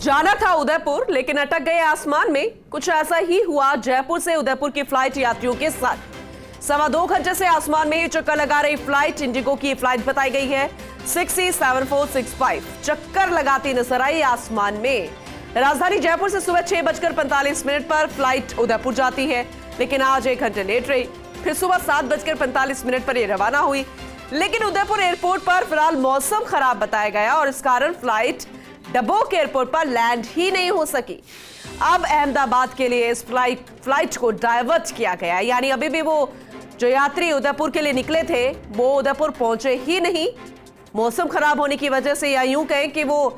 जाना था उदयपुर लेकिन अटक गए आसमान में। कुछ ऐसा ही हुआ जयपुर से उदयपुर की फ्लाइट यात्रियों के साथ। 2.25 घंटे से आसमान में ही चक्कर लगा रही फ्लाइट इंडिगो की फ्लाइट बताई गई है 6E7465 चक्कर लगाती नजर आई आसमान में। राजधानी जयपुर से सुबह 6:45 पर फ्लाइट उदयपुर जाती है, लेकिन आज 1 घंटे लेट रही। फिर सुबह 7:45 पर यह रवाना हुई, लेकिन उदयपुर एयरपोर्ट पर फिलहाल मौसम खराब बताया गया और इस कारण फ्लाइट डबोक एयरपोर्ट पर लैंड ही नहीं हो सकी। अब अहमदाबाद के लिए इस फ्लाइट को डाइवर्ट किया गया, यानी अभी भी वो जो यात्री उदयपुर के लिए निकले थे वो उदयपुर पहुंचे ही नहीं। मौसम खराब होने की वजह से या यूं कहें कि वो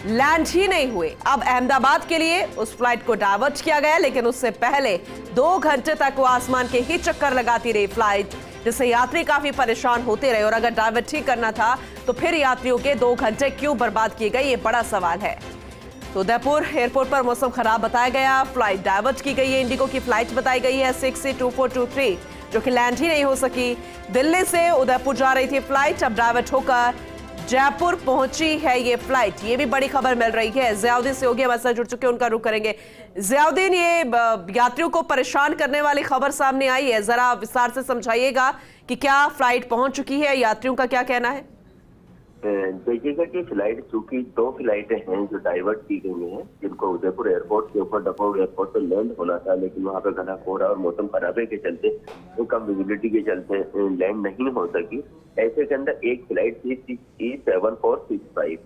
लैंड ही नहीं हुए। अब अहमदाबाद के लिए उस फ्लाइट को डाइवर्ट किया गया, लेकिन उससे पहले 2 घंटे तक वो आसमान के ही चक्कर लगाती रही फ्लाइट, जिससे यात्री काफी परेशान होते रहे। और अगर डाइवर्ट ही करना था तो फिर यात्रियों के 2 घंटे क्यों बर्बाद किए गए, ये बड़ा सवाल है। तो उदयपुर एयरपोर्ट पर मौसम खराब बताया गया, फ्लाइट डाइवर्ट की गई है। इंडिगो की फ्लाइट बताई गई है 6E2423 जो कि लैंड ही नहीं हो सकी। दिल्ली से उदयपुर जा रही थी फ्लाइट, अब डाइवर्ट होकर जयपुर पहुंची है ये फ्लाइट। ये भी बड़ी खबर मिल रही है। ज़ियाउद्दीन सहयोगी हमारे साथ जुड़ चुके हैं, उनका रुख करेंगे। ज़ियाउद्दीन, ये यात्रियों को परेशान करने वाली खबर सामने आई है, जरा विस्तार से समझाइएगा कि क्या फ्लाइट पहुंच चुकी है, यात्रियों का क्या कहना है? देखिएगा कि फ्लाइट, चूंकि 2 फ्लाइटें हैं जो डाइवर्ट की गई हैं, जिनको उदयपुर एयरपोर्ट के ऊपर डबोक एयरपोर्ट पर लैंड होना था, लेकिन वहां पर घना कोहरा और मौसम खराबे के चलते, तो कम विजिबिलिटी के चलते लैंड नहीं हो सकी। ऐसे के अंदर एक फ्लाइट थी 6E7465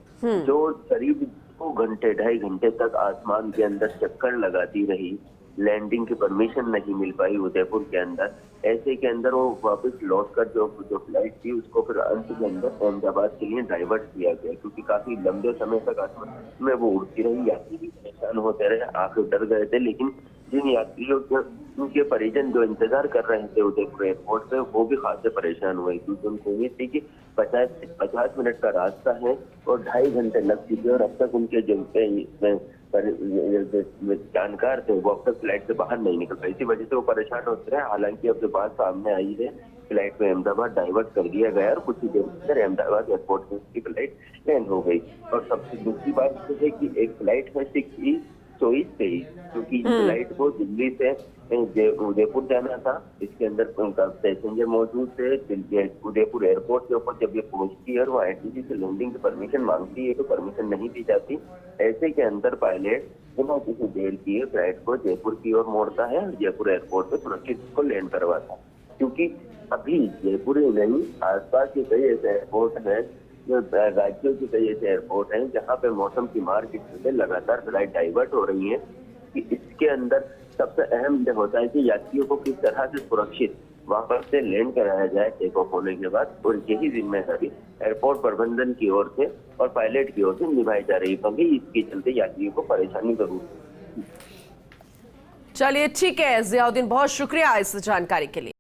जो करीब 2 घंटे 2.5 घंटे तक आसमान के अंदर चक्कर लगाती रही। लैंडिंग की परमिशन नहीं मिल पाई उदयपुर के अंदर। ऐसे के अंदर वो वापस लौट कर जो फ्लाइट थी उसको फिर अंत के अंदर अहमदाबाद के लिए डाइवर्ट किया गया, क्योंकि काफी लंबे समय तक आसमान में वो उड़ती रही। यात्री भी परेशान होते रहे, आखिर डर गए थे। लेकिन जिन यात्रियों के परिजन जो इंतजार कर रहे थे उदयपुर एयरपोर्ट पे, वो भी खासे परेशान हुए, क्योंकि उनको उम्मीद थी कि 50 मिनट का रास्ता है और 2.5 घंटे लग चुके और अब तक उनके जो जानकार थे वो अब तक फ्लाइट से बाहर नहीं निकल पाए। इसी वजह से वो परेशान होते रहे। हालांकि अब जो बात सामने आई है, फ्लाइट में अहमदाबाद डाइवर्ट कर दिया गया और कुछ ही देर अंदर अहमदाबाद एयरपोर्ट से उसकी फ्लाइट लैंड हो गई। और सबसे दूसरी बात ये है कि एक फ्लाइट है 6E2423 क्योंकि फ्लाइट को दिल्ली से उदयपुर जाना था। इसके अंदर उनका पैसेंजर मौजूद थे। उदयपुर एयरपोर्ट के ऊपर जब ये पहुंचती है और वो आईटीसी से लैंडिंग की परमिशन मांगती है तो परमिशन नहीं दी जाती। ऐसे के अंदर पायलट बिना किसी देर किए फ्लाइट को जयपुर की ओर मोड़ता है और जयपुर एयरपोर्ट पे सुरक्षित को लैंड करवाता है। क्योंकि अभी जयपुर ही नहीं, आसपास के कई ऐसे एयरपोर्ट हैं, राज्यों के कई ऐसे एयरपोर्ट हैं जहाँ पे मौसम की मार की वजह से लगातार फ्लाइट डाइवर्ट हो रही है। कि इसके अंदर सबसे अहम होता है कि यात्रियों को किस तरह से सुरक्षित वहां पर से लैंड कराया जाए टेक ऑफ होने के बाद, और यही जिम्मेदारी एयरपोर्ट प्रबंधन की ओर से और पायलट की ओर से निभाई जा रही है। इसके चलते यात्रियों को परेशानी जरूर है। चलिए ठीक है ज़ियाउद्दीन, बहुत शुक्रिया इस जानकारी के लिए।